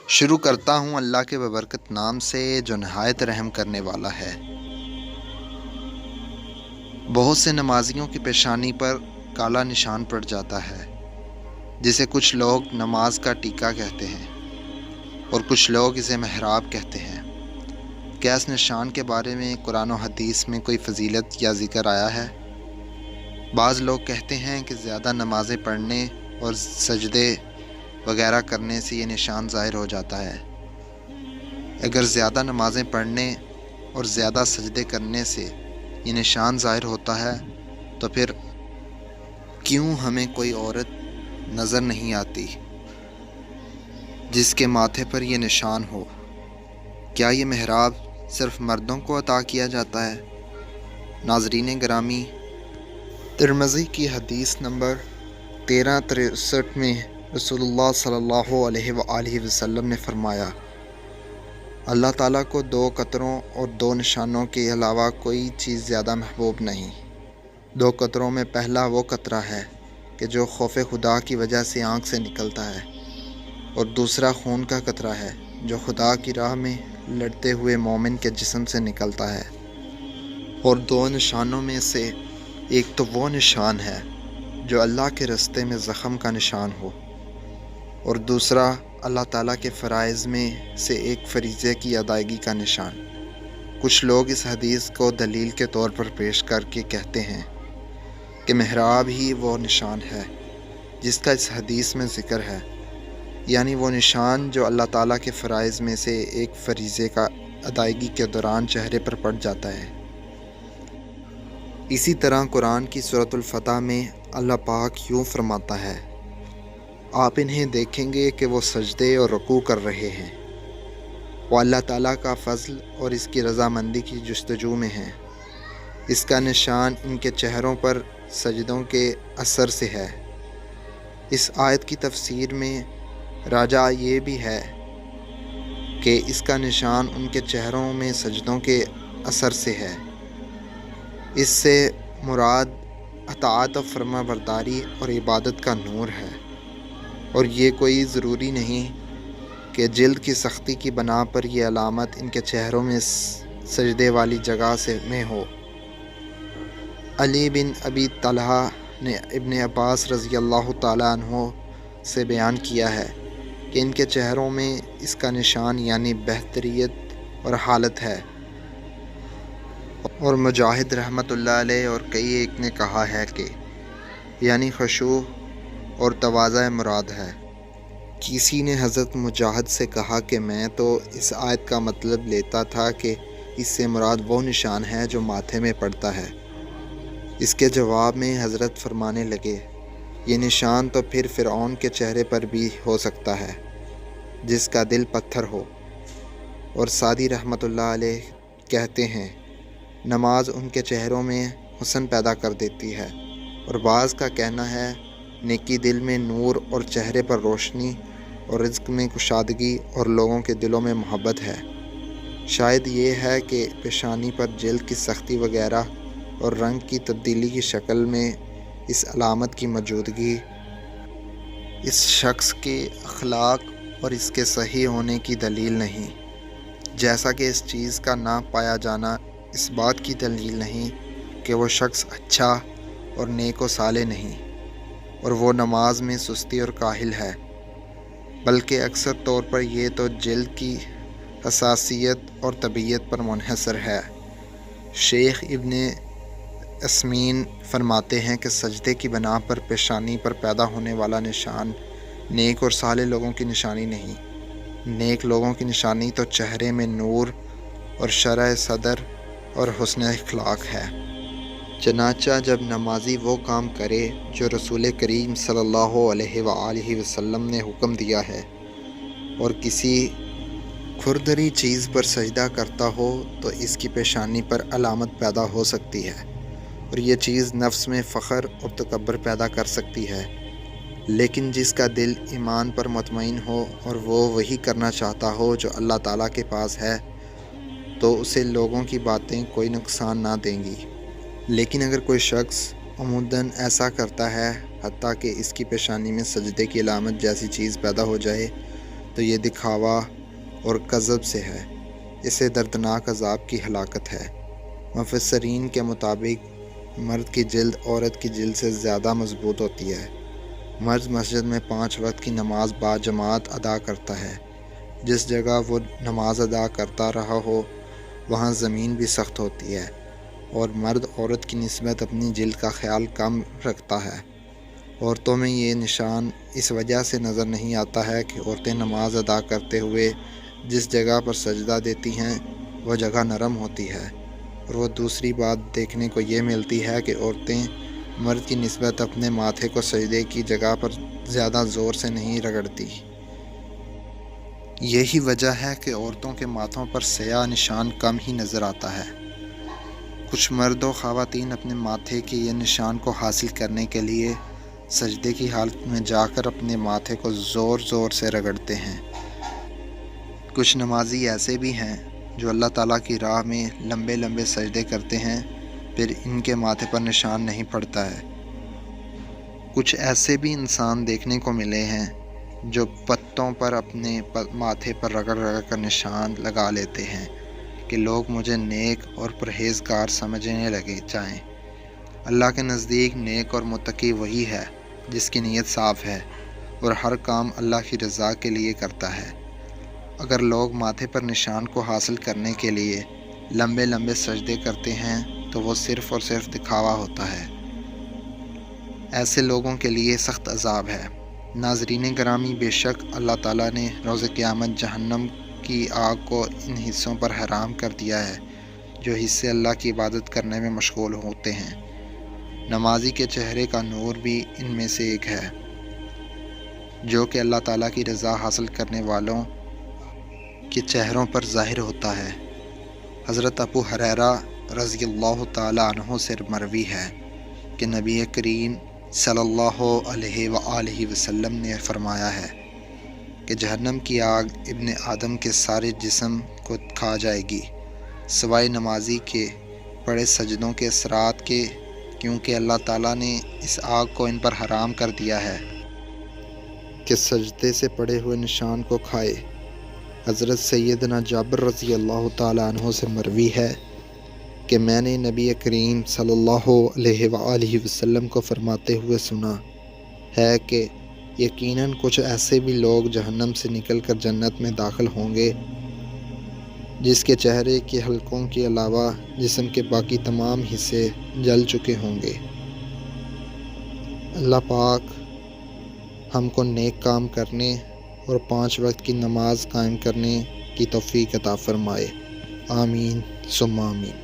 شروع کرتا ہوں اللہ کے ببرکت نام سے جو نہایت رحم کرنے والا ہے۔ بہت سے نمازیوں کی پیشانی پر کالا نشان پڑ جاتا ہے، جسے کچھ لوگ نماز کا ٹیکا کہتے ہیں اور کچھ لوگ اسے محراب کہتے ہیں۔ کیا اس نشان کے بارے میں قرآن و حدیث میں کوئی فضیلت یا ذکر آیا ہے؟ بعض لوگ کہتے ہیں کہ زیادہ نمازیں پڑھنے اور سجدے وغیرہ کرنے سے یہ نشان ظاہر ہو جاتا ہے۔ اگر زیادہ نمازیں پڑھنے اور زیادہ سجدے کرنے سے یہ نشان ظاہر ہوتا ہے تو پھر کیوں ہمیں کوئی عورت نظر نہیں آتی جس کے ماتھے پر یہ نشان ہو؟ کیا یہ محراب صرف مردوں کو عطا کیا جاتا ہے؟ ناظرین گرامی، ترمذی کی حدیث نمبر 1363 میں رسول اللہ صلی اللہ علیہ وآلہ وسلم نے فرمایا، اللہ تعالیٰ کو 2 قطروں اور 2 نشانوں کے علاوہ کوئی چیز زیادہ محبوب نہیں۔ 2 قطروں میں پہلا وہ قطرہ ہے کہ جو خوف خدا کی وجہ سے آنکھ سے نکلتا ہے، اور دوسرا خون کا قطرہ ہے جو خدا کی راہ میں لڑتے ہوئے مومن کے جسم سے نکلتا ہے۔ اور 2 نشانوں میں سے ایک تو وہ نشان ہے جو اللہ کے رستے میں زخم کا نشان ہو، اور دوسرا اللہ تعالیٰ کے فرائض میں سے ایک فریضے کی ادائیگی کا نشان۔ کچھ لوگ اس حدیث کو دلیل کے طور پر پیش کر کے کہتے ہیں کہ محراب ہی وہ نشان ہے جس کا اس حدیث میں ذکر ہے، یعنی وہ نشان جو اللہ تعالیٰ کے فرائض میں سے ایک فریضے کا ادائیگی کے دوران چہرے پر پڑ جاتا ہے۔ اسی طرح قرآن کی سورۃ الفتح میں اللہ پاک یوں فرماتا ہے، آپ انہیں دیکھیں گے کہ وہ سجدے اور رکوع کر رہے ہیں، وہ اللہ تعالیٰ کا فضل اور اس کی رضامندی کی جستجو میں ہیں۔ اس کا نشان ان کے چہروں پر سجدوں کے اثر سے ہے۔ اس آیت کی تفسیر میں راجع یہ بھی ہے کہ اس کا نشان ان کے چہروں میں سجدوں کے اثر سے ہے۔ اس سے مراد اطاعت و فرما برداری اور عبادت کا نور ہے، اور یہ کوئی ضروری نہیں کہ جلد کی سختی کی بنا پر یہ علامت ان کے چہروں میں سجدے والی جگہ میں ہو۔ علی بن ابی طلحہ نے ابن عباس رضی اللہ تعالیٰ عنہ سے بیان کیا ہے کہ ان کے چہروں میں اس کا نشان یعنی بہتریت اور حالت ہے، اور مجاہد رحمۃ اللہ علیہ اور کئی ایک نے کہا ہے کہ یعنی خشوع اور تواضع مراد ہے۔ کسی نے حضرت مجاہد سے کہا کہ میں تو اس آیت کا مطلب لیتا تھا کہ اس سے مراد وہ نشان ہے جو ماتھے میں پڑتا ہے۔ اس کے جواب میں حضرت فرمانے لگے، یہ نشان تو پھر فرعون کے چہرے پر بھی ہو سکتا ہے جس کا دل پتھر ہو۔ اور سعدی رحمۃ اللہ علیہ کہتے ہیں، نماز ان کے چہروں میں حسن پیدا کر دیتی ہے، اور بعض کا کہنا ہے نیکی دل میں نور اور چہرے پر روشنی اور رزق میں کشادگی اور لوگوں کے دلوں میں محبت ہے۔ شاید یہ ہے کہ پیشانی پر جلد کی سختی وغیرہ اور رنگ کی تبدیلی کی شکل میں اس علامت کی موجودگی اس شخص کے اخلاق اور اس کے صحیح ہونے کی دلیل نہیں، جیسا کہ اس چیز کا نہ پایا جانا اس بات کی دلیل نہیں کہ وہ شخص اچھا اور نیک و صالح نہیں، اور وہ نماز میں سستی اور کاہل ہے، بلکہ اکثر طور پر یہ تو جلد کی حساسیت اور طبیعت پر منحصر ہے۔ شیخ ابن عثیمین فرماتے ہیں کہ سجدے کی بنا پر پیشانی پر پیدا ہونے والا نشان نیک اور صالح لوگوں کی نشانی نہیں۔ نیک لوگوں کی نشانی تو چہرے میں نور اور شرح صدر اور حسن اخلاق ہے۔ چنانچہ جب نمازی وہ کام کرے جو رسول کریم صلی اللہ علیہ وآلہ وسلم نے حکم دیا ہے، اور کسی کھردری چیز پر سجدہ کرتا ہو تو اس کی پیشانی پر علامت پیدا ہو سکتی ہے، اور یہ چیز نفس میں فخر اور تکبر پیدا کر سکتی ہے۔ لیکن جس کا دل ایمان پر مطمئن ہو اور وہ وہی کرنا چاہتا ہو جو اللہ تعالیٰ کے پاس ہے، تو اسے لوگوں کی باتیں کوئی نقصان نہ دیں گی۔ لیکن اگر کوئی شخص عموداً ایسا کرتا ہے حتیٰ کہ اس کی پیشانی میں سجدے کی علامت جیسی چیز پیدا ہو جائے، تو یہ دکھاوا اور کذب سے ہے، اسے دردناک عذاب کی ہلاکت ہے۔ مفسرین کے مطابق مرد کی جلد عورت کی جلد سے زیادہ مضبوط ہوتی ہے۔ مرد مسجد میں 5 وقت کی نماز باجماعت ادا کرتا ہے۔ جس جگہ وہ نماز ادا کرتا رہا ہو وہاں زمین بھی سخت ہوتی ہے، اور مرد عورت کی نسبت اپنی جلد کا خیال کم رکھتا ہے۔ عورتوں میں یہ نشان اس وجہ سے نظر نہیں آتا ہے کہ عورتیں نماز ادا کرتے ہوئے جس جگہ پر سجدہ دیتی ہیں وہ جگہ نرم ہوتی ہے، اور وہ دوسری بات دیکھنے کو یہ ملتی ہے کہ عورتیں مرد کی نسبت اپنے ماتھے کو سجدے کی جگہ پر زیادہ زور سے نہیں رگڑتی۔ یہی وجہ ہے کہ عورتوں کے ماتھوں پر سیاہ نشان کم ہی نظر آتا ہے۔ کچھ مرد و خواتین اپنے ماتھے کے یہ نشان کو حاصل کرنے کے لیے سجدے کی حالت میں جا کر اپنے ماتھے کو زور زور سے رگڑتے ہیں۔ کچھ نمازی ایسے بھی ہیں جو اللہ تعالیٰ کی راہ میں لمبے لمبے سجدے کرتے ہیں، پھر ان کے ماتھے پر نشان نہیں پڑتا ہے۔ کچھ ایسے بھی انسان دیکھنے کو ملے ہیں جو پتوں پر اپنے ماتھے پر رگڑ رگڑ کر نشان لگا لیتے ہیں کہ لوگ مجھے نیک اور پرہیزگار سمجھنے لگے جائیں۔ اللہ کے نزدیک نیک اور متقی وہی ہے جس کی نیت صاف ہے اور ہر کام اللہ کی رضا کے لیے کرتا ہے۔ اگر لوگ ماتھے پر نشان کو حاصل کرنے کے لیے لمبے لمبے سجدے کرتے ہیں تو وہ صرف اور صرف دکھاوا ہوتا ہے۔ ایسے لوگوں کے لیے سخت عذاب ہے۔ ناظرین گرامی، بے شک اللہ تعالیٰ نے روز قیامت جہنم کی آگ کو ان حصوں پر حرام کر دیا ہے جو حصے اللہ کی عبادت کرنے میں مشغول ہوتے ہیں۔ نمازی کے چہرے کا نور بھی ان میں سے ایک ہے جو کہ اللہ تعالیٰ کی رضا حاصل کرنے والوں کے چہروں پر ظاہر ہوتا ہے۔ حضرت ابو ہریرہ رضی اللہ تعالیٰ عنہ سے مروی ہے کہ نبی کریم صلی اللہ علیہ وآلہ وسلم نے فرمایا ہے کہ جہنم کی آگ ابن آدم کے سارے جسم کو کھا جائے گی سوائے نمازی کے پڑے سجدوں کے اثرات کے، کیونکہ اللہ تعالیٰ نے اس آگ کو ان پر حرام کر دیا ہے کہ سجدے سے پڑے ہوئے نشان کو کھائے۔ حضرت سیدنا جابر رضی اللہ تعالیٰ عنہ سے مروی ہے کہ میں نے نبی کریم صلی اللہ علیہ وآلہ وسلم کو فرماتے ہوئے سنا ہے کہ یقیناً کچھ ایسے بھی لوگ جہنم سے نکل کر جنت میں داخل ہوں گے جس کے چہرے کے حلقوں کے علاوہ جسم کے باقی تمام حصے جل چکے ہوں گے۔ اللہ پاک ہم کو نیک کام کرنے اور 5 وقت کی نماز قائم کرنے کی توفیق عطا فرمائے۔ آمین ثم آمین۔